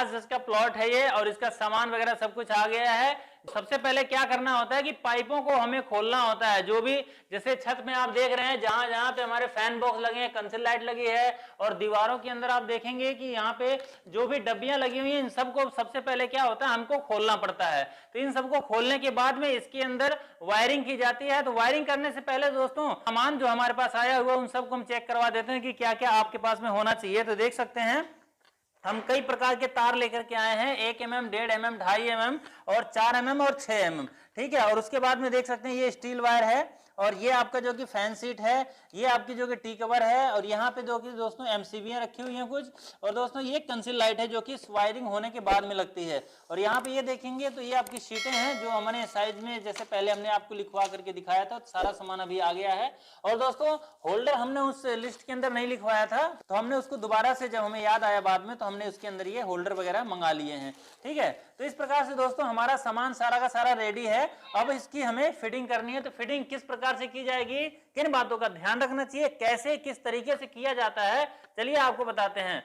50 गज का प्लॉट है ये, और इसका सामान वगैरह सब कुछ आ गया है। सबसे पहले क्या करना होता है कि पाइपों को हमें खोलना होता है। जो भी जैसे छत में आप देख रहे हैं, जहां जहां पे हमारे फैन बॉक्स लगे हैं, कंसिल लाइट लगी है, और दीवारों के अंदर आप देखेंगे कि यहाँ पे जो भी डब्बियां लगी हुई हैं, इन सबको सबसे पहले क्या होता है, हमको खोलना पड़ता है। तो इन सबको खोलने के बाद में इसके अंदर वायरिंग की जाती है। तो वायरिंग करने से पहले दोस्तों सामान जो हमारे पास आया हुआ उन सबको हम चेक करवा देते हैं कि क्या क्या आपके पास में होना चाहिए। तो देख सकते हैं हम कई प्रकार के तार लेकर के आए हैं, 1 mm, 1.5 mm, 2.5 mm और 4 mm और 6 mm, ठीक है। और उसके बाद में देख सकते हैं ये स्टील वायर है, और ये आपका जो कि फैन सीट है, ये आपकी जो कि टी कवर है, और यहाँ पे जो कि दोस्तों एमसीबी रखी हुई हैं कुछ, और दोस्तों ये कंसील लाइट है जो कि वायरिंग होने के बाद में लगती है। और यहाँ पे ये देखेंगे तो ये आपकी शीटें हैं जो हमने साइज में जैसे पहले हमने आपको लिखवा करके दिखाया था, सारा सामान अभी आ गया है। और दोस्तों होल्डर हमने उस लिस्ट के अंदर नहीं लिखवाया था, तो हमने उसको दोबारा से जब हमें याद आया बाद में, तो हमने उसके अंदर ये होल्डर वगैरह मंगा लिए हैं, ठीक है। तो इस प्रकार से दोस्तों हमारा सामान सारा का सारा रेडी है। अब इसकी हमें फिटिंग करनी है। तो फिटिंग किस प्रकार से की जाएगी, किन बातों का ध्यान रखना चाहिए, कैसे किस तरीके से किया जाता है, चलिए आपको बताते हैं।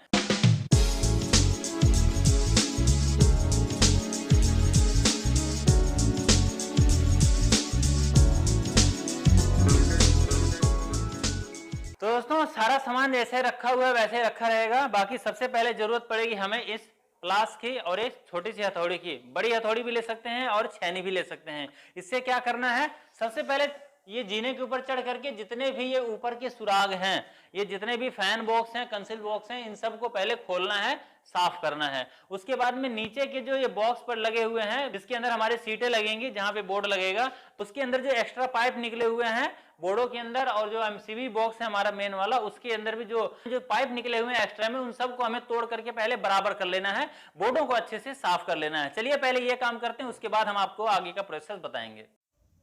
तो दोस्तों सारा सामान जैसे रखा हुआ है वैसे रखा रहेगा। बाकी सबसे पहले जरूरत पड़ेगी हमें इस प्लास की और एक छोटी सी हथौड़ी की। बड़ी हथौड़ी भी ले सकते हैं और छेनी भी ले सकते हैं। इससे क्या करना है, सबसे पहले ये जीने के ऊपर चढ़ करके जितने भी ये ऊपर के सुराग हैं, ये जितने भी फैन बॉक्स हैं, कंसिल बॉक्स हैं, इन सबको पहले खोलना है, साफ करना है। उसके बाद में नीचे के जो ये बॉक्स पर लगे हुए हैं, जिसके अंदर हमारे सीटें लगेंगी, जहां पे बोर्ड लगेगा, उसके अंदर जो एक्स्ट्रा पाइप निकले हुए हैं बोर्डों के अंदर, और जो एमसीबी बॉक्स है हमारा मेन वाला, उसके अंदर भी जो पाइप निकले हुए हैं एक्स्ट्रा में, उन सबको हमें तोड़ करके पहले बराबर कर लेना है, बोर्डों को अच्छे से साफ कर लेना है। चलिए पहले ये काम करते हैं, उसके बाद हम आपको आगे का प्रोसेस बताएंगे।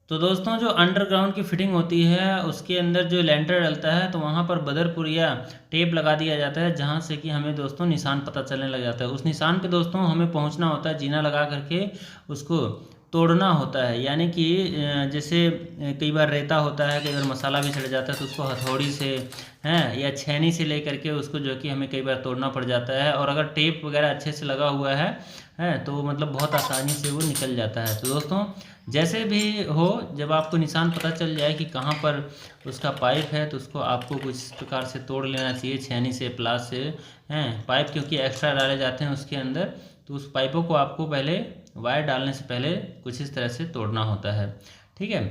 तो दोस्तों जो अंडरग्राउंड की फिटिंग होती है उसके अंदर जो लेंटर डलता है, तो वहाँ पर बदरपुरिया टेप लगा दिया जाता है, जहाँ से कि हमें दोस्तों निशान पता चलने लग जाता है। उस निशान पे दोस्तों हमें पहुँचना होता है, जीना लगा करके उसको तोड़ना होता है। यानी कि जैसे कई बार रेता होता है, कई बार मसाला भी चढ़ जाता है, तो उसको हथौड़ी से हैं या छेनी से ले करके उसको जो कि हमें कई बार तोड़ना पड़ जाता है। और अगर टेप वगैरह अच्छे से लगा हुआ है तो मतलब बहुत आसानी से वो निकल जाता है। तो दोस्तों जैसे भी हो, जब आपको निशान पता चल जाए कि कहाँ पर उसका पाइप है, तो उसको आपको कुछ इस प्रकार से तोड़ लेना चाहिए, छेनी से, प्लास से हैं। पाइप क्योंकि एक्स्ट्रा डाले जाते हैं उसके अंदर, तो उस पाइपों को आपको पहले वायर डालने से पहले कुछ इस तरह से तोड़ना होता है, ठीक है।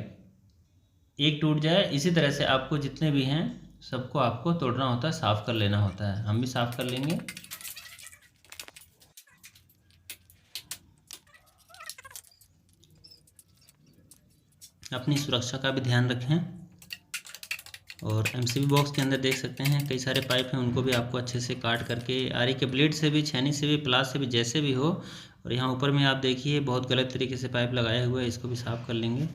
एक टूट जाए, इसी तरह से आपको जितने भी हैं सबको आपको तोड़ना होता है, साफ़ कर लेना होता है। हम भी साफ़ कर लेंगे। अपनी सुरक्षा का भी ध्यान रखें। और एमसीबी बॉक्स के अंदर देख सकते हैं कई सारे पाइप हैं, उनको भी आपको अच्छे से काट करके आरी के ब्लेड से भी, छेनी से भी, प्लास से भी, जैसे भी हो। और यहाँ ऊपर में आप देखिए बहुत गलत तरीके से पाइप लगाया हुआ है, इसको भी साफ़ कर लेंगे।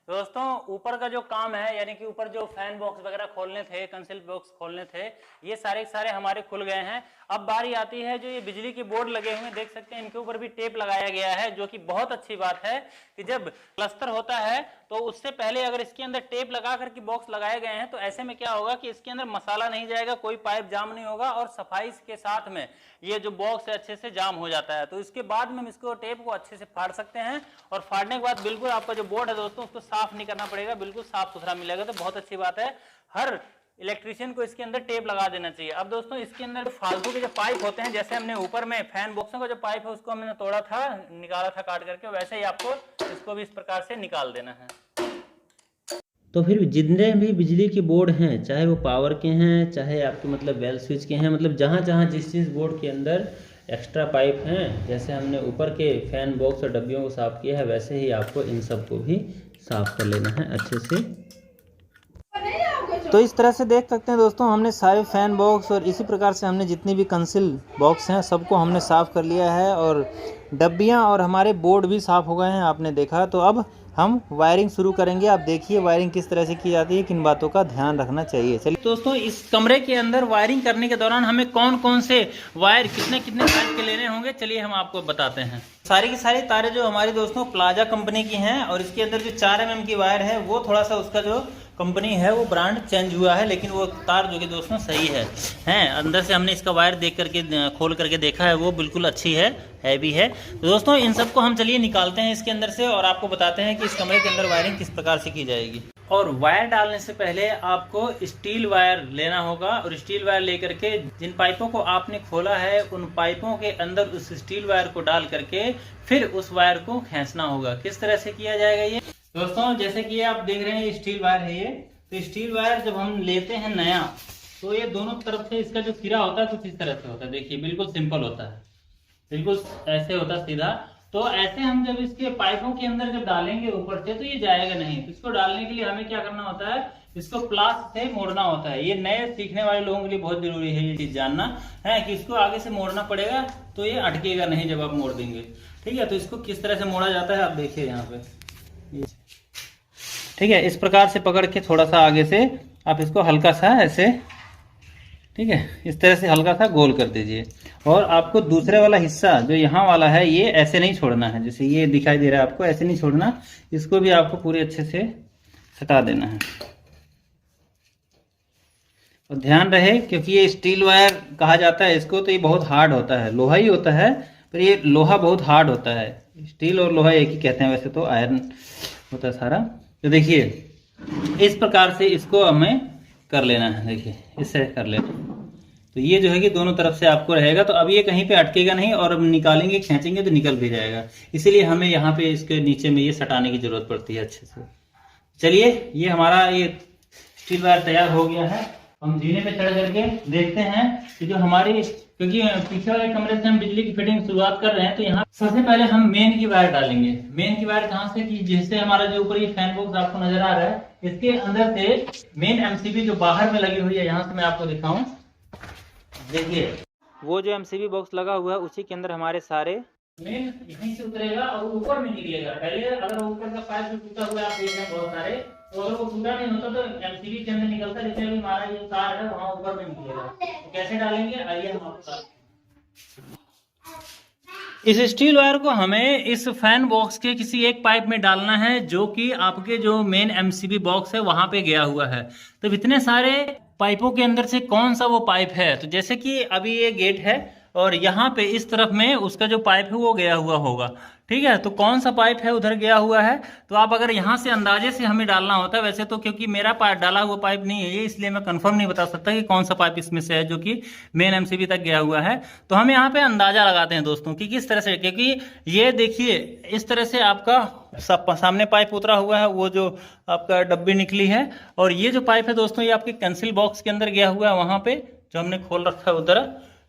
दोस्तों ऊपर का जो काम है, यानी कि ऊपर जो फैन बॉक्स वगैरह खोलने थे, कंसिल बॉक्स खोलने थे, ये सारे सारे हमारे खुल गए हैं। अब बारी आती है जो ये बिजली के बोर्ड लगे हुए हैं, देख सकते हैं इनके ऊपर भी टेप लगाया गया है, जो कि बहुत अच्छी बात है कि जब प्लास्टर होता है तो उससे पहले अगर इसके अंदर टेप लगा करके बॉक्स लगाए गए हैं, तो ऐसे में क्या होगा कि इसके अंदर मसाला नहीं जाएगा, कोई पाइप जाम नहीं होगा, और सफाई के साथ में ये जो बॉक्स है अच्छे से जाम हो जाता है। तो इसके बाद में हम इसको टेप को अच्छे से फाड़ सकते हैं, और फाड़ने के बाद बिल्कुल आपका जो बोर्ड है दोस्तों उसको साफ नहीं करना पड़ेगा, बिल्कुल साफ सुथरा मिलेगा। तो बहुत अच्छी बात है, हर इलेक्ट्रिशियन को इसके अंदर टेप लगा देना चाहिए। अब दोस्तों इसके अंदर फालतू के जो पाइप होते हैं, जैसे हमने ऊपर में फैन बॉक्सों का जो पाइप है उसको हमने तोड़ा था, निकाला था काट करके, वैसे ही आपको इसको भी इस प्रकार से निकाल देना है। तो फिर जितने भी बिजली के बोर्ड हैं, चाहे वो पावर के हैं, चाहे आपके मतलब वेल स्विच के हैं, मतलब जहाँ जहाँ जिस बोर्ड के अंदर एक्स्ट्रा पाइप हैं, जैसे हमने ऊपर के फैन बॉक्स और डब्बियों को साफ़ किया है, वैसे ही आपको इन सब को भी साफ़ कर लेना है अच्छे से। तो इस तरह से देख सकते हैं दोस्तों, हमने सारे फैन बॉक्स और इसी प्रकार से हमने जितनी भी कंसिल बॉक्स हैं सबको हमने साफ़ कर लिया है, और डब्बियां और हमारे बोर्ड भी साफ़ हो गए हैं, आपने देखा। तो अब हम वायरिंग शुरू करेंगे। आप देखिए वायरिंग किस तरह से की जाती है, किन बातों का ध्यान रखना चाहिए। चलिए दोस्तों, इस कमरे के अंदर वायरिंग करने के दौरान हमें कौन कौन से वायर कितने कितने साइज के लेने होंगे, चलिए हम आपको बताते हैं। सारी की सारी तारें जो हमारी दोस्तों प्लाजा कंपनी की हैं, और इसके अंदर जो 4 mm की वायर है वो थोड़ा सा उसका जो कंपनी है वो ब्रांड चेंज हुआ है, लेकिन वो तार जो कि दोस्तों सही है हैं। अंदर से हमने इसका वायर देख करके खोल करके देखा है, वो बिल्कुल अच्छी है, हैवी है। तो दोस्तों इन सबको हम चलिए निकालते हैं इसके अंदर से और आपको बताते हैं कि इस कमरे के अंदर वायरिंग किस प्रकार से की जाएगी। और वायर डालने से पहले आपको स्टील वायर लेना होगा और स्टील वायर लेकर के जिन पाइपों को आपने खोला है उन पाइपों के अंदर उस स्टील वायर को डाल करके फिर उस वायर को खींचना होगा। किस तरह से किया जाएगा ये दोस्तों, जैसे कि आप देख रहे हैं ये स्टील वायर है ये। तो स्टील वायर जब हम लेते हैं नया तो ये दोनों तरफ से इसका जो सिरा होता है कुछ इस तरह से होता है। देखिए बिल्कुल सिंपल होता है, बिल्कुल ऐसे होता है सीधा। तो ऐसे हम जब इसके पाइपों के अंदर जब डालेंगे ऊपर से तो ये जाएगा नहीं। तो इसको डालने के लिए हमें क्या करना होता है, इसको प्लास से मोड़ना होता है। ये नए सीखने वाले लोगों के लिए बहुत जरूरी है ये चीज जानना है कि इसको आगे से मोड़ना पड़ेगा तो ये अटकेगा नहीं जब आप मोड़ देंगे। ठीक है, तो इसको किस तरह से मोड़ा जाता है आप देखिए यहाँ पे। ठीक है, इस प्रकार से पकड़ के थोड़ा सा आगे से आप इसको हल्का सा ऐसे, ठीक है, इस तरह से हल्का सा गोल कर दीजिए। और आपको दूसरे वाला हिस्सा जो यहाँ वाला है ये ऐसे नहीं छोड़ना है, जैसे ये दिखाई दे रहा है आपको, ऐसे नहीं छोड़ना, इसको भी आपको पूरे अच्छे से हटा देना है। और ध्यान रहे क्योंकि ये स्टील वायर कहा जाता है इसको, तो ये बहुत हार्ड होता है, लोहा ही होता है पर ये लोहा बहुत हार्ड होता है। स्टील और लोहा एक ही कहते हैं, वैसे तो आयरन होता है सारा। तो देखिए इस प्रकार से इसको हमें कर लेना है, देखिए इससे कर लेना। तो ये जो है कि दोनों तरफ से आपको रहेगा, तो अब ये कहीं पे अटकेगा नहीं और अब निकालेंगे खींचेंगे तो निकल भी जाएगा। इसीलिए हमें यहाँ पे इसके नीचे में ये सटाने की जरूरत पड़ती है अच्छे से। चलिए ये हमारा ये स्टील वायर तैयार हो गया है। हम जीने पे चढ़ करके देखते हैं कि जो हमारी, क्योंकि पीछे वाले कमरे से हम बिजली की फिटिंग शुरुआत कर रहे हैं, तो यहाँ सबसे पहले हम मेन की वायर डालेंगे। मेन की वायर कहाँ से, कि जिससे हमारा जो ऊपर ये फैन बॉक्स आपको नजर आ रहा है इसके अंदर से मेन एमसीबी जो बाहर में लगी हुई है, यहाँ से मैं आपको दिखाऊं, देखिए वो जो एमसीबी बॉक्स लगा हुआ है उसी के अंदर हमारे सारे मेन यहीं से उतरेगा और ऊपर में निकलेगा। पहले अगर ऊपर का पाइप जो टूटा हुआ है आप देख रहे हैं बहुत सारे, तो अगर वो टूटा नहीं होता तो एमसीबी के अंदर निकलता, जैसे अभी हमारा ये तार है वहाँ ऊपर में निकलेगा। तो कैसे डालेंगे आइए हम आपको। इस स्टील वायर को हमें इस फैन बॉक्स के किसी एक पाइप में डालना है जो कि आपके जो मेन एमसीबी बॉक्स है वहां पे गया हुआ है। तो इतने सारे पाइपों के अंदर से कौन सा वो पाइप है, तो जैसे कि अभी ये गेट है और यहाँ पे इस तरफ में उसका जो पाइप है वो गया हुआ होगा। ठीक है, तो कौन सा पाइप है उधर गया हुआ है, तो आप अगर यहाँ से अंदाजे से हमें डालना होता है, वैसे तो क्योंकि मेरा पाइप डाला हुआ पाइप नहीं है ये, इसलिए मैं कंफर्म नहीं बता सकता कि कौन सा पाइप इसमें से है जो कि मेन एमसीबी तक गया हुआ है। तो हम यहाँ पे अंदाजा लगाते हैं दोस्तों कि किस तरह से, क्योंकि ये देखिए इस तरह से आपका सामने पाइप उतरा हुआ है, वो जो आपका डब्बी निकली है, और ये जो पाइप है दोस्तों ये आपके कैंसिल बॉक्स के अंदर गया हुआ है, वहाँ पे जो हमने खोल रखा है उधर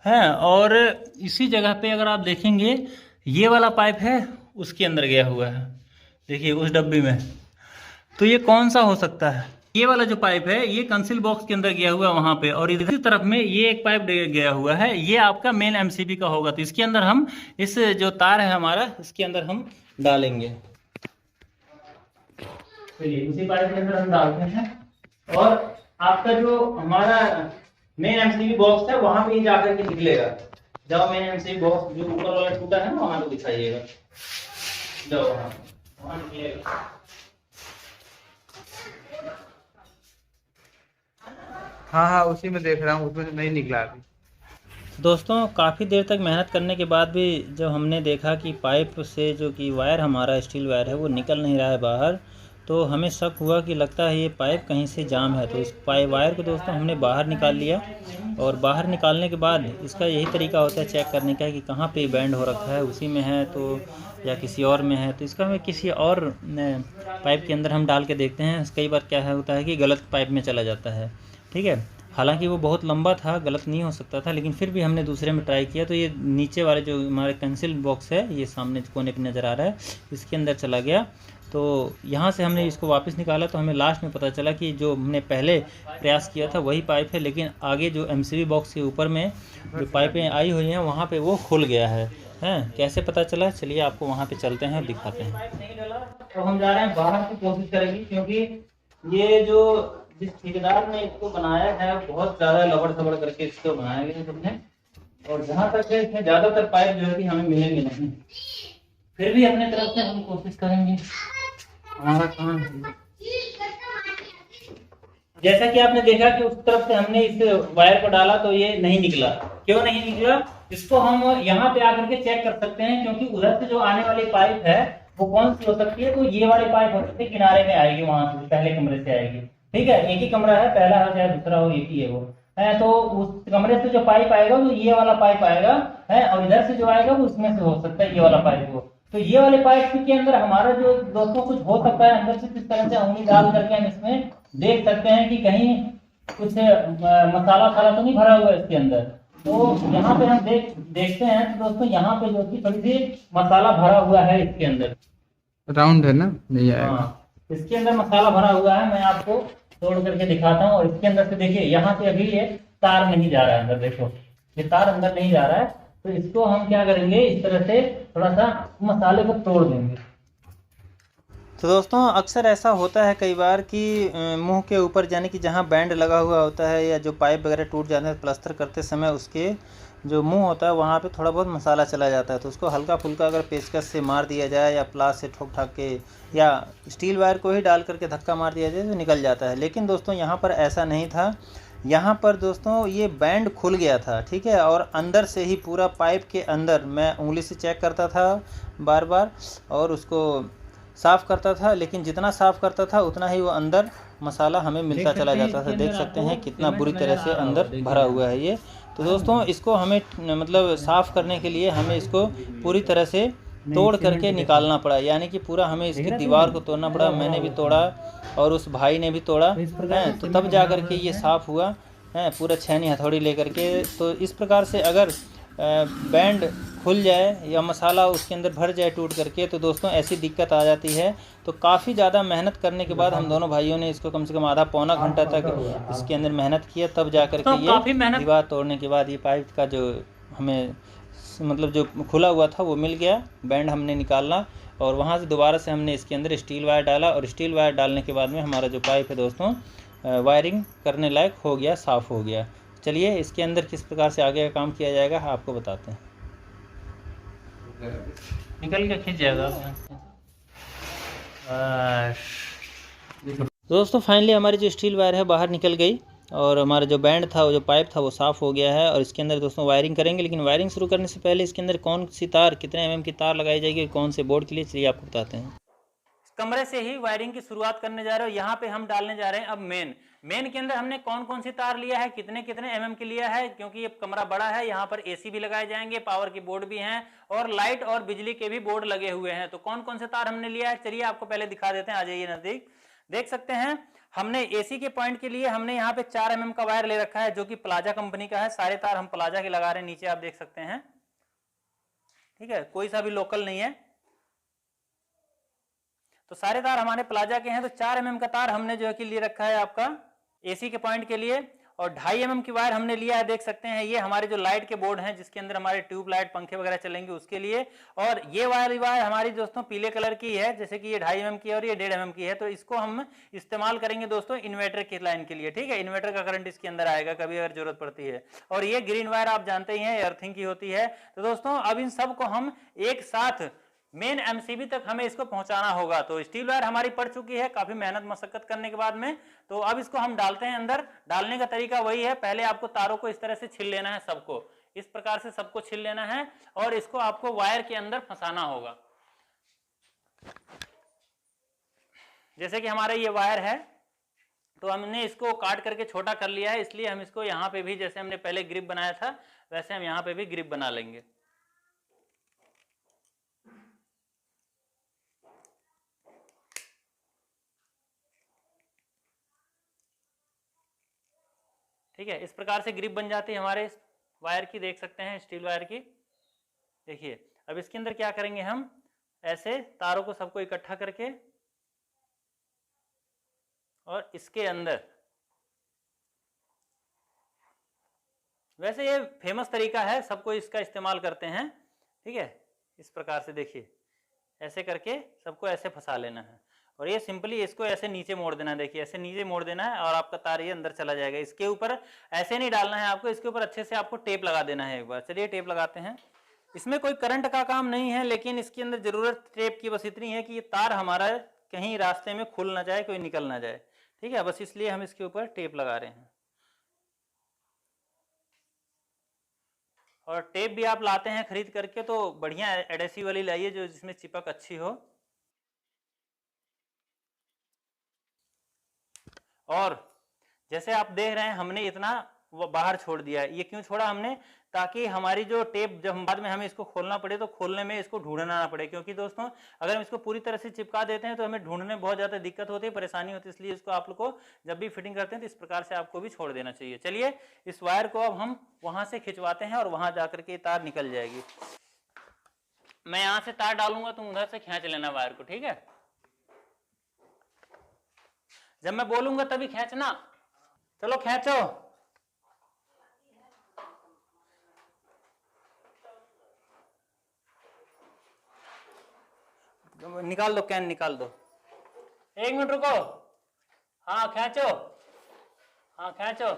है। और इसी जगह पे अगर आप देखेंगे ये वाला पाइप है उसके अंदर गया हुआ है, देखिए उस डब्बी में। तो ये कौन सा हो सकता है, ये वाला जो पाइप है ये कंसील बॉक्स के अंदर गया हुआ है वहां पे, और इसी तरफ में ये एक पाइप गया हुआ है, ये आपका मेन एमसीबी का होगा। तो इसके अंदर हम इस जो तार है हमारा इसके अंदर हम डालेंगे। चलिए उसी पाइप के अंदर हम डालते हैं और आपका जो हमारा मेन एमसीबी बॉक्स है वहां पे ही जाकर के निकलेगा। जब मेन एमसीबी बॉक्स जो ऊपर वाला टूटा है ना वहां पे दिखाइएगा, जब वहां निकलेगा। हाँ उसी में देख रहा हूँ, उसमें नहीं निकला अभी। दोस्तों काफ़ी देर तक मेहनत करने के बाद भी जब हमने देखा कि पाइप से जो कि वायर हमारा स्टील वायर है वो निकल नहीं रहा है बाहर, तो हमें शक हुआ कि लगता है ये पाइप कहीं से जाम है। तो इस वायर को दोस्तों हमने बाहर निकाल लिया, और बाहर निकालने के बाद इसका यही तरीका होता है चेक करने का कि कहाँ पे बैंड हो रखा है, उसी में है तो या किसी और में है। तो इसका हमें किसी और पाइप के अंदर हम डाल के देखते हैं। कई बार क्या होता है कि गलत पाइप में चला जाता है। ठीक है, हालांकि वो बहुत लंबा था, गलत नहीं हो सकता था, लेकिन फिर भी हमने दूसरे में ट्राई किया तो ये नीचे वाले जो हमारे कैंसिल बॉक्स है ये सामने कोने पे नज़र आ रहा है, इसके अंदर चला गया। तो यहाँ से हमने इसको वापस निकाला तो हमें लास्ट में पता चला कि जो हमने पहले प्रयास किया था वही पाइप है, लेकिन आगे जो एमसीबी बॉक्स के ऊपर में जो पाइपें आई हुई हैं वहाँ पे वो खुल गया है। कैसे पता चला, चलिए आपको वहाँ पे चलते हैं और दिखाते हैं। तो हम जा रहे हैं बाहर की कोशिश करेंगे, क्योंकि ये जो जिस ठेकेदार ने इसको बनाया है बहुत ज़्यादा लबड़ सबड़ करके इसको बनाया गया सबने, और जहाँ तक है इसमें ज़्यादातर पाइप जो है कि हमें मिलेंगे नहीं, फिर भी अपने तरफ से हम कोशिश करेंगे। हमारा काम जैसा कि आपने देखा कि उस तरफ से हमने इस वायर को डाला तो ये नहीं निकला। क्यों नहीं निकला, इसको हम यहाँ पे आकर के चेक कर सकते हैं, क्योंकि उधर से जो आने वाली पाइप है वो कौन सी हो सकती है, तो ये वाली पाइप हो सकती है, किनारे में आएगी, वहां से पहले कमरे से आएगी। ठीक है, एक ही कमरा है, पहला हो चाहे दूसरा हो, एक ही है वो है। तो उस कमरे से जो पाइप आएगा वो ये वाला पाइप आएगा है, और इधर से जो आएगा वो इसमें से हो सकता है ये वाला पाइप हो। तो ये वाले पाइप के अंदर हमारा जो दोस्तों कुछ हो सकता है, अंदर से किस तरह से उंगली डाल करके हम इसमें देख सकते हैं कि कहीं कुछ मसाला वसाला तो नहीं भरा हुआ है इसके अंदर। तो यहाँ पे हम देखते हैं तो दोस्तों यहाँ पे जो कि थोड़ी सी मसाला भरा हुआ है इसके अंदर। राउंड है ना, नहीं आएगा। हाँ, इसके अंदर मसाला भरा हुआ है, मैं आपको तोड़ करके दिखाता हूँ। और इसके अंदर से देखिए, यहाँ से अभी ये तार नहीं जा रहा है अंदर, देखो ये तार अंदर नहीं जा रहा है। तो इसको हम क्या करेंगे, इस तरह से थोड़ा सा मसाले को तोड़ देंगे। तो दोस्तों अक्सर ऐसा होता है कई बार कि मुंह के ऊपर, यानी कि जहाँ बैंड लगा हुआ होता है या जो पाइप वगैरह टूट जाते हैं प्लास्टर करते समय, उसके जो मुंह होता है वहाँ पे थोड़ा बहुत मसाला चला जाता है। तो उसको हल्का फुल्का अगर पेचकस से मार दिया जाए या प्लास से ठोक ठाक के या स्टील वायर को ही डाल करके धक्का मार दिया जाए तो निकल जाता है। लेकिन दोस्तों यहाँ पर ऐसा नहीं था। यहाँ पर दोस्तों ये बैंड खुल गया था, ठीक है, और अंदर से ही पूरा पाइप के अंदर मैं उंगली से चेक करता था बार बार और उसको साफ़ करता था, लेकिन जितना साफ़ करता था उतना ही वो अंदर मसाला हमें मिलता चला जाता था। देख सकते हैं कितना बुरी तरह से अंदर भरा हुआ है ये। तो दोस्तों इसको हमें मतलब साफ़ करने के लिए हमें इसको पूरी तरह से तोड़ करके निकालना पड़ा, यानी कि पूरा हमें इसकी दीवार को तोड़ना पड़ा। मैंने भी तोड़ा और उस भाई ने भी तोड़ा है, तो तब जा कर के ये साफ़ हुआ है, पूरा छेनी हथौड़ी लेकर के। तो इस प्रकार से अगर बैंड खुल जाए या मसाला उसके अंदर भर जाए टूट करके, तो दोस्तों ऐसी दिक्कत आ जाती है। तो काफ़ी ज़्यादा मेहनत करने के बाद हम दोनों भाइयों ने इसको कम से कम आधा पौना घंटा तक इसके अंदर मेहनत किया, तब जा कर के ये दीवार तोड़ने के बाद ये पाइप का जो हमें मतलब जो खुला हुआ था वो मिल गया। बैंड हमने निकालना और वहाँ से दोबारा से हमने इसके अंदर स्टील वायर डाला, और स्टील वायर डालने के बाद में हमारा जो पाइप है दोस्तों वायरिंग करने लायक हो गया, साफ़ हो गया। चलिए इसके अंदर किस प्रकार से आगे का काम किया जाएगा आपको बताते हैं। निकल के खींच जाएगा। दोस्तों फाइनली हमारी जो स्टील वायर है बाहर निकल गई और हमारा जो बैंड था, वो जो पाइप था वो साफ़ हो गया है। और इसके अंदर दोस्तों वायरिंग करेंगे, लेकिन वायरिंग शुरू करने से पहले इसके अंदर कौन सी तार, कितने एमएम की तार लगाई जाएगी, कौन से बोर्ड के लिए, चलिए आपको बताते हैं। कमरे से ही वायरिंग की शुरुआत करने जा रहे हो। यहाँ पे हम डालने जा रहे हैं अब मेन के अंदर हमने कौन कौन सी तार लिया है, कितने कितने एमएम की लिया है, क्योंकि ये कमरा बड़ा है। यहाँ पर एसी भी लगाए जाएंगे, पावर की बोर्ड भी हैं और लाइट और बिजली के भी बोर्ड लगे हुए हैं। तो कौन कौन से तार हमने लिया है, चलिए आपको पहले दिखा देते हैं। आ जाइए नजदीक, देख सकते हैं हमने एसी के पॉइंट के लिए हमने यहाँ पे 4 एमएम का वायर ले रखा है, जो कि प्लाजा कंपनी का है। सारे तार हम प्लाजा के लगा रहे हैं, नीचे आप देख सकते हैं, ठीक है, कोई सा भी लोकल नहीं है। तो सारे तार हमारे प्लाजा के हैं। तो 4 एमएम का तार हमने जो है कि ले रखा है आपका एसी के पॉइंट के लिए, और 2.5 एमएम की वायर हमने लिया है, देख सकते हैं। ये हमारे जो लाइट के बोर्ड हैं जिसके अंदर हमारे ट्यूब लाइट पंखे वगैरह चलेंगे उसके लिए। और ये वायर हमारी दोस्तों पीले कलर की है, जैसे कि ये 2.5 एमएम की है और ये 1.5 एमएम की है। तो इसको हम इस्तेमाल करेंगे दोस्तों इन्वर्टर की लाइन के लिए, ठीक है। इन्वर्टर का करंट इसके अंदर आएगा कभी अगर जरूरत पड़ती है। और ये ग्रीन वायर आप जानते ही हैं अर्थिंग की होती है। तो दोस्तों अब इन सबको हम एक साथ मेन एमसीबी तक हमें इसको पहुंचाना होगा। तो स्टील वायर हमारी पड़ चुकी है काफी मेहनत मशक्कत करने के बाद में। तो अब इसको हम डालते हैं अंदर। डालने का तरीका वही है, पहले आपको तारों को इस तरह से छील लेना है, सबको इस प्रकार से सबको छील लेना है और इसको आपको वायर के अंदर फंसाना होगा। जैसे कि हमारा ये वायर है, तो हमने इसको काट करके छोटा कर लिया है, इसलिए हम इसको यहाँ पे भी जैसे हमने पहले ग्रिप बनाया था वैसे हम यहाँ पे भी ग्रिप बना लेंगे। ठीक है, इस प्रकार से ग्रिप बन जाती है हमारे इस वायर की, देख सकते हैं स्टील वायर की। देखिए अब इसके अंदर क्या करेंगे, हम ऐसे तारों को सबको इकट्ठा करके और इसके अंदर, वैसे ये फेमस तरीका है, सबको इसका इस्तेमाल करते हैं, ठीक है। इस प्रकार से देखिए ऐसे करके सबको ऐसे फंसा लेना है और ये सिंपली इसको ऐसे नीचे मोड़ देना है। देखिए ऐसे नीचे मोड़ देना है और आपका तार ये अंदर चला जाएगा। इसके ऊपर ऐसे नहीं डालना है आपको, इसके ऊपर अच्छे से आपको टेप लगा देना है एक बार। चलिए टेप लगाते हैं। इसमें कोई करंट का काम नहीं है, लेकिन इसके अंदर जरूरत टेप की बस इतनी है कि ये तार हमारा कहीं रास्ते में खुल ना जाए, कोई निकल ना जाए, ठीक है, बस इसलिए हम इसके ऊपर टेप लगा रहे हैं। और टेप भी आप लाते हैं खरीद करके तो बढ़िया एडेसिव वाली लाइए जो जिसमें चिपक अच्छी हो। और जैसे आप देख रहे हैं हमने इतना वो बाहर छोड़ दिया है। ये क्यों छोड़ा हमने? ताकि हमारी जो टेप जब बाद में हमें इसको खोलना पड़े तो खोलने में इसको ढूंढना ना पड़े, क्योंकि दोस्तों अगर हम इसको पूरी तरह से चिपका देते हैं तो हमें ढूंढने में बहुत ज्यादा दिक्कत होती है, परेशानी होती है। इसलिए इसको आप लोग को जब भी फिटिंग करते हैं तो इस प्रकार से आपको भी छोड़ देना चाहिए। चलिए इस वायर को अब हम वहां से खिंचवाते हैं और वहां जाकर के तार निकल जाएगी। मैं यहां से तार डालूंगा, तुम उधर से खींच लेना वायर को, ठीक है? जब मैं बोलूंगा तभी खींचना। चलो खींचो। निकाल दो, कैन निकाल दो। 1 मिनट रुको। हाँ खींचो, हाँ खींचो,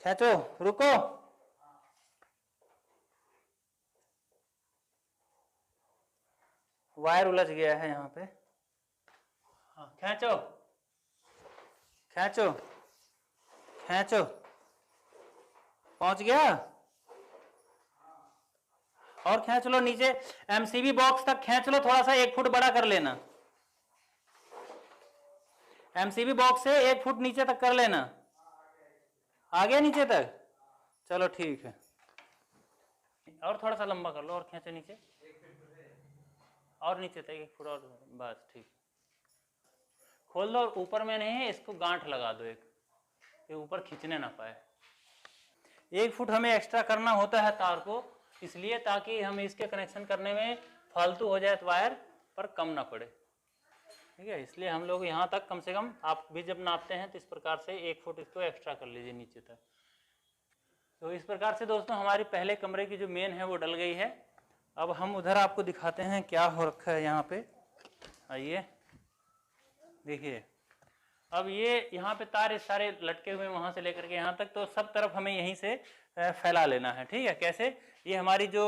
खींचो, रुको। वायर उलझ गया है यहाँ पे। हाँ खींचो, खींचो, खींचो। पहुंच गया? और खींच लो नीचे, एमसीबी बॉक्स तक खींच लो, थोड़ा सा 1 फुट बड़ा कर लेना। एमसीबी बॉक्स से 1 फुट नीचे तक कर लेना। आ गया नीचे तक? चलो ठीक है। और थोड़ा सा लंबा कर लो और खींचो नीचे, और नीचे तक 1 फुट और, बस ठीक। खोल दो और ऊपर में नहीं है, इसको गांठ लगा दो एक, ये ऊपर खींचने ना पाए। 1 फुट हमें एक्स्ट्रा करना होता है तार को, इसलिए ताकि हम इसके कनेक्शन करने में फालतू हो जाए तो वायर पर कम ना पड़े, ठीक है? इसलिए हम लोग यहाँ तक कम से कम, आप भी जब नापते हैं तो इस प्रकार से 1 फुट इसको एक्स्ट्रा कर लीजिए नीचे तक। तो इस प्रकार से दोस्तों हमारी पहले कमरे की जो मेन है वो डल गई है। अब हम उधर आपको दिखाते हैं क्या हो रखा है यहाँ पे। आइए देखिए, अब ये यहाँ पे तार इस सारे लटके हुए वहां से लेकर के यहाँ तक, तो सब तरफ हमें यहीं से फैला लेना है, ठीक है? कैसे? ये हमारी जो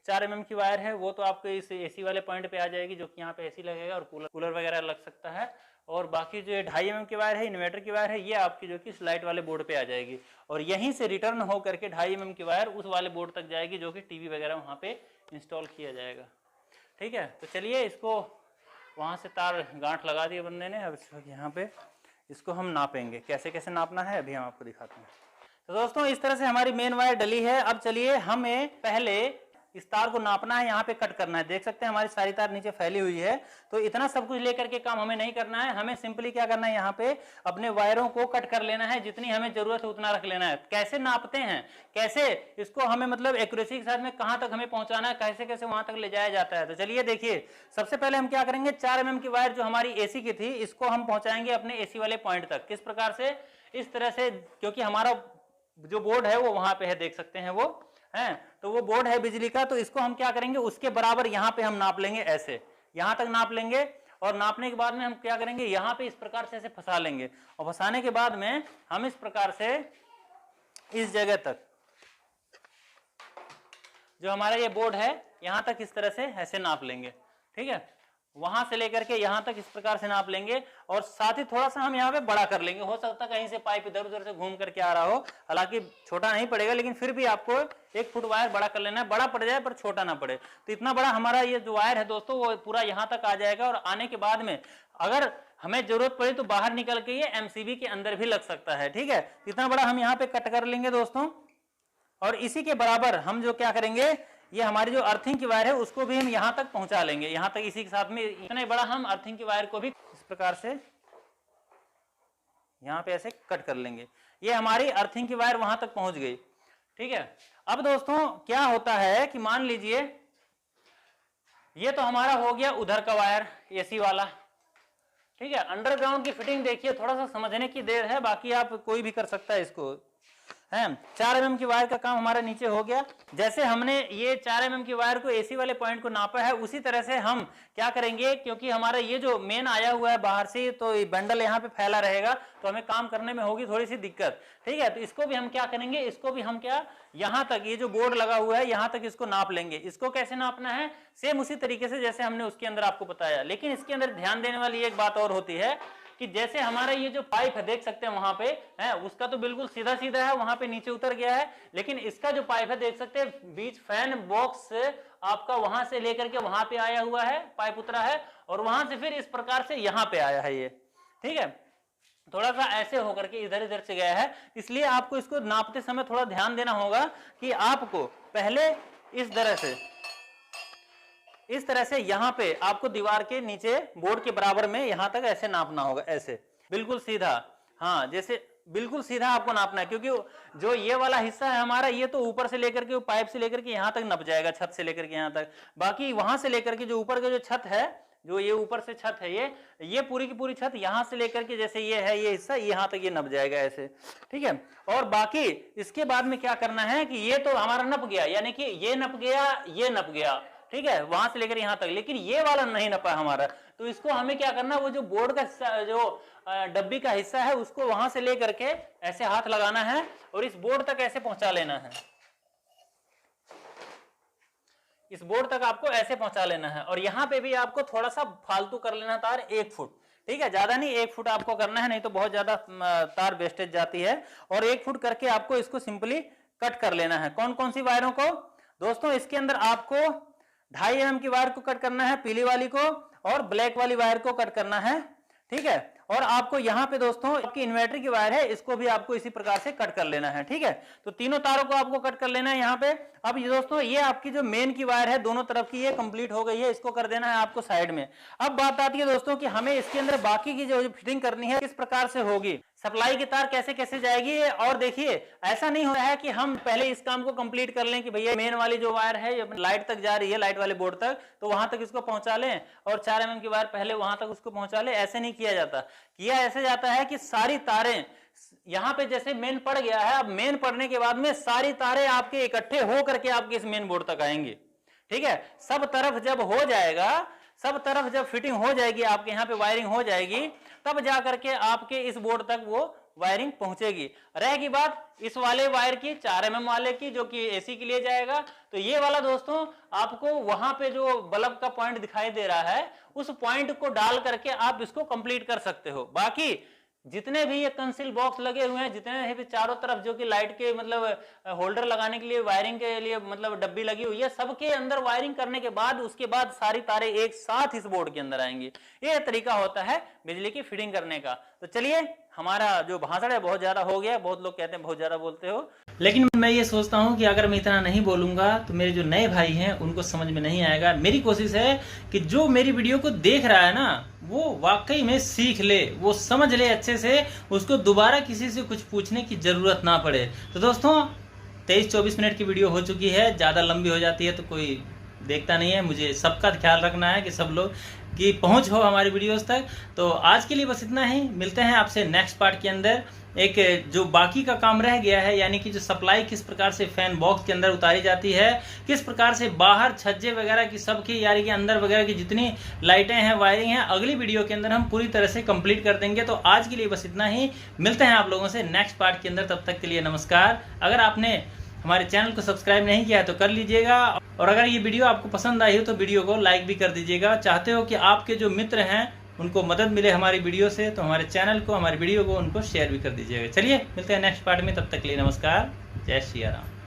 4 mm की वायर है वो तो आपको इस एसी वाले पॉइंट पे आ जाएगी, जो कि यहाँ पे एसी लगेगा और कूलर वगैरह लग सकता है। और बाकी जो 2.5 mm की वायर है, इन्वर्टर की वायर है, ये आपकी जो कि लाइट वाले बोर्ड पे आ जाएगी। और यहीं से रिटर्न हो करके 2.5 mm की वायर उस वाले बोर्ड तक जाएगी, जो कि टीवी वगैरह वहाँ पे इंस्टॉल किया जाएगा, ठीक है? तो चलिए इसको वहाँ से तार गांठ लगा दिए बंदे ने। अब यहाँ पे इसको हम नापेंगे, कैसे कैसे नापना है अभी हम आपको दिखाते हैं। तो दोस्तों इस तरह से हमारी मेन वायर डली है। अब चलिए हमें पहले इस तार को नापना है, यहाँ पे कट करना है। देख सकते हैं हमारी सारी तार नीचे फैली हुई है। तो इतना सब कुछ लेकर के काम हमें नहीं करना है, हमें सिंपली क्या करना है, यहाँ पे अपने वायरों को कट कर लेना है, जितनी हमें जरूरत है उतना रख लेना है। कैसे नापते हैं, कैसे इसको हमें मतलब एक्यूरेसी के साथ में कहाँ तक हमें पहुंचाना है, कैसे कैसे वहां तक ले जाया जाता है। तो चलिए देखिए, सबसे पहले हम क्या करेंगे, 4 mm की वायर जो हमारी एसी की थी, इसको हम पहुंचाएंगे अपने एसी वाले पॉइंट तक। किस प्रकार से? इस तरह से, क्योंकि हमारा जो बोर्ड है वो वहां पे है, देख सकते हैं वो है, तो वो बोर्ड है बिजली का। तो इसको हम क्या करेंगे, उसके बराबर यहाँ पे हम नाप लेंगे, ऐसे यहाँ तक नाप लेंगे। और नापने के बाद में हम क्या करेंगे, यहाँ पे इस प्रकार से ऐसे फंसा लेंगे। और फंसाने के बाद में हम इस प्रकार से इस जगह तक, जो हमारा ये बोर्ड है, यहाँ तक इस तरह से ऐसे नाप लेंगे, ठीक है? वहां से लेकर के यहाँ तक इस प्रकार से नाप लेंगे। और साथ ही थोड़ा सा हम यहाँ पे बड़ा कर लेंगे, हो सकता है कहीं से पाइप इधर उधर से घूम करके आ रहा हो, हालांकि छोटा नहीं पड़ेगा, लेकिन फिर भी आपको 1 फुट वायर बड़ा कर लेना है। बड़ा पड़ जाए पर छोटा ना पड़े। तो इतना बड़ा हमारा ये जो वायर है दोस्तों, वो पूरा यहाँ तक आ जाएगा। और आने के बाद में अगर हमें जरूरत पड़ी तो बाहर निकल के ये एमसीबी के अंदर भी लग सकता है, ठीक है? इतना बड़ा हम यहाँ पे कट कर लेंगे दोस्तों। और इसी के बराबर हम जो क्या करेंगे, ये हमारी जो अर्थिंग की वायर है उसको भी हम यहाँ तक पहुंचा लेंगे, यहाँ तक इसी के साथ में इतने बड़ा हम अर्थिंग की वायर को भी इस प्रकार से यहाँ पे ऐसे कट कर लेंगे। ये हमारी अर्थिंग की वायर वहां तक पहुंच गई, ठीक है? अब दोस्तों क्या होता है कि मान लीजिए ये तो हमारा हो गया उधर का वायर एसी वाला, ठीक है? अंडरग्राउंड की फिटिंग देखिए, थोड़ा सा समझने की देर है, बाकी आप कोई भी कर सकता है इसको। है। 4 mm की वायर का काम हमारा नीचे हो गया। जैसे हमने ये 4 mm की वायर को एसी वाले पॉइंट को नापा है, उसी तरह से हम क्या करेंगे, क्योंकि हमारा ये जो मेन आया हुआ है बाहर से, तो ये बंडल यहाँ पे फैला रहेगा, तो हमें काम करने में होगी थोड़ी सी दिक्कत, ठीक है। तो इसको भी हम क्या करेंगे, इसको भी हम क्या यहाँ तक, ये जो बोर्ड लगा हुआ है यहाँ तक इसको नाप लेंगे। इसको कैसे नापना है, सेम उसी तरीके से जैसे हमने उसके अंदर आपको बताया। लेकिन इसके अंदर ध्यान देने वाली एक बात और होती है कि जैसे हमारा ये जो पाइप है देख सकते हैं वहां पे है, उसका तो बिल्कुल सीधा सीधा है, वहां पे नीचे उतर गया है। लेकिन इसका जो पाइप है देख सकते हैं बीच फैन बॉक्स से आपका वहां से लेकर के वहां पे आया हुआ है, पाइप उतरा है, और वहां से फिर इस प्रकार से यहां पे आया है ये, ठीक है। थोड़ा सा ऐसे होकर के इधर इधर से गया है, इसलिए आपको इसको नापते समय थोड़ा ध्यान देना होगा कि आपको पहले इस तरह से यहाँ पे आपको दीवार के नीचे बोर्ड के बराबर में यहां तक ऐसे नापना होगा, ऐसे बिल्कुल सीधा, हाँ जैसे बिल्कुल सीधा आपको नापना है। क्योंकि जो ये वाला हिस्सा है हमारा, ये तो ऊपर से लेकर के पाइप से लेकर के यहाँ तक नप जाएगा, छत से लेकर के यहाँ तक। बाकी वहां से लेकर के जो ऊपर का जो छत है, जो ये ऊपर से छत है, ये पूरी की पूरी छत यहां से लेकर के जैसे ये है ये हिस्सा, यहाँ तक ये नप जाएगा ऐसे, ठीक है। और बाकी इसके बाद में क्या करना है कि ये तो हमारा नप गया, यानी कि ये नप गया, ये नप गया, ठीक है, वहां से लेकर यहां तक। लेकिन ये वाला नहीं नपा हमारा, तो इसको हमें क्या करना, वो जो बोर्ड का जो डब्बी का हिस्सा है उसको वहां से लेकर के ऐसे हाथ लगाना है और इस बोर्ड तक ऐसे पहुंचा लेना है, इस बोर्ड तक आपको ऐसे पहुंचा लेना है। और यहाँ पे भी आपको थोड़ा सा फालतू कर लेना तार 1 फुट, ठीक है, ज्यादा नहीं, 1 फुट आपको करना है, नहीं तो बहुत ज्यादा तार वेस्टेज जाती है। और 1 फुट करके आपको इसको सिंपली कट कर लेना है। कौन कौन सी वायरों को दोस्तों, इसके अंदर आपको 2.5 mm की वायर को कट करना है, पीली वाली को, और ब्लैक वाली वायर को कट करना है, ठीक है। और आपको यहाँ पे दोस्तों आपकी इन्वर्टर की वायर है, इसको भी आपको इसी प्रकार से कट कर लेना है, ठीक है। तो तीनों तारों को आपको कट कर लेना है यहाँ पे। अब ये दोस्तों ये आपकी जो मेन की वायर है दोनों तरफ की, ये कंप्लीट हो गई है, इसको कर देना है आपको साइड में। अब बात आती है दोस्तों कि हमें इसके अंदर बाकी की जो फिटिंग करनी है किस प्रकार से होगी, सप्लाई की तार कैसे कैसे जाएगी। और देखिए ऐसा नहीं हो रहा है कि हम पहले इस काम को कंप्लीट कर लें कि भैया मेन वाली जो वायर है ये लाइट तक जा रही है, लाइट वाले बोर्ड तक, तो वहां तक इसको पहुंचा लें, और 4 mm की वायर पहले वहां तक उसको पहुंचा ले। ऐसे नहीं किया जाता, किया ऐसे जाता है कि सारी तारें यहां पे जैसे मेन पड़ गया है, अब मेन पड़ने के बाद में सारी तारें आपके इकट्ठे हो करके आपके इस मेन बोर्ड तक आएंगी, ठीक है। सब तरफ जब हो जाएगा, सब तरफ जब फिटिंग हो जाएगी, आपके यहाँ पे वायरिंग हो जाएगी, तब जा करके आपके इस बोर्ड तक वो वायरिंग पहुंचेगी। रहेगी बात इस वाले वायर की, 4 mm वाले की, जो कि एसी के लिए जाएगा, तो ये वाला दोस्तों आपको वहां पे जो बल्ब का पॉइंट दिखाई दे रहा है, उस पॉइंट को डाल करके आप इसको कंप्लीट कर सकते हो। बाकी जितने भी ये कंसील बॉक्स लगे हुए हैं, जितने भी चारों तरफ जो कि लाइट के मतलब होल्डर लगाने के लिए, वायरिंग के लिए मतलब डब्बी लगी हुई है, सबके अंदर वायरिंग करने के बाद उसके बाद सारी तारें एक साथ इस बोर्ड के अंदर आएंगी। ये तरीका होता है बिजली की फिटिंग करने का। तो चलिए, हमारा जो भाषण है बहुत ज्यादा हो गया, बहुत लोग कहते हैं बहुत ज्यादा बोलते हो, लेकिन मैं ये सोचता हूँ कि अगर मैं इतना नहीं बोलूंगा तो मेरे जो नए भाई हैं उनको समझ में नहीं आएगा। मेरी कोशिश है कि जो मेरी वीडियो को देख रहा है ना, वो वाकई में सीख ले, वो समझ ले अच्छे से, उसको दोबारा किसी से कुछ पूछने की जरूरत ना पड़े। तो दोस्तों 23-24 मिनट की वीडियो हो चुकी है, ज़्यादा लंबी हो जाती है तो कोई देखता नहीं है। मुझे सबका ख्याल रखना है कि सब लोग की पहुंच हो हमारी वीडियोस तक। तो आज के लिए बस इतना ही, मिलते हैं आपसे नेक्स्ट पार्ट के अंदर। एक जो बाकी का काम रह गया है, यानी कि जो सप्लाई किस प्रकार से फैन बॉक्स के अंदर उतारी जाती है, किस प्रकार से बाहर छज्जे वगैरह की सबकी, यानी कि अंदर वगैरह की जितनी लाइटें हैं, वायरिंग है, अगली वीडियो के अंदर हम पूरी तरह से कंप्लीट कर देंगे। तो आज के लिए बस इतना ही, मिलते हैं आप लोगों से नेक्स्ट पार्ट के अंदर। तब तक के लिए नमस्कार। अगर आपने हमारे चैनल को सब्सक्राइब नहीं किया है तो कर लीजिएगा, और अगर ये वीडियो आपको पसंद आई हो तो वीडियो को लाइक भी कर दीजिएगा। चाहते हो कि आपके जो मित्र हैं उनको मदद मिले हमारी वीडियो से, तो हमारे चैनल को, हमारी वीडियो को उनको शेयर भी कर दीजिएगा। चलिए, मिलते हैं नेक्स्ट पार्ट में, तब तक के लिए नमस्कार, जय श्री राम।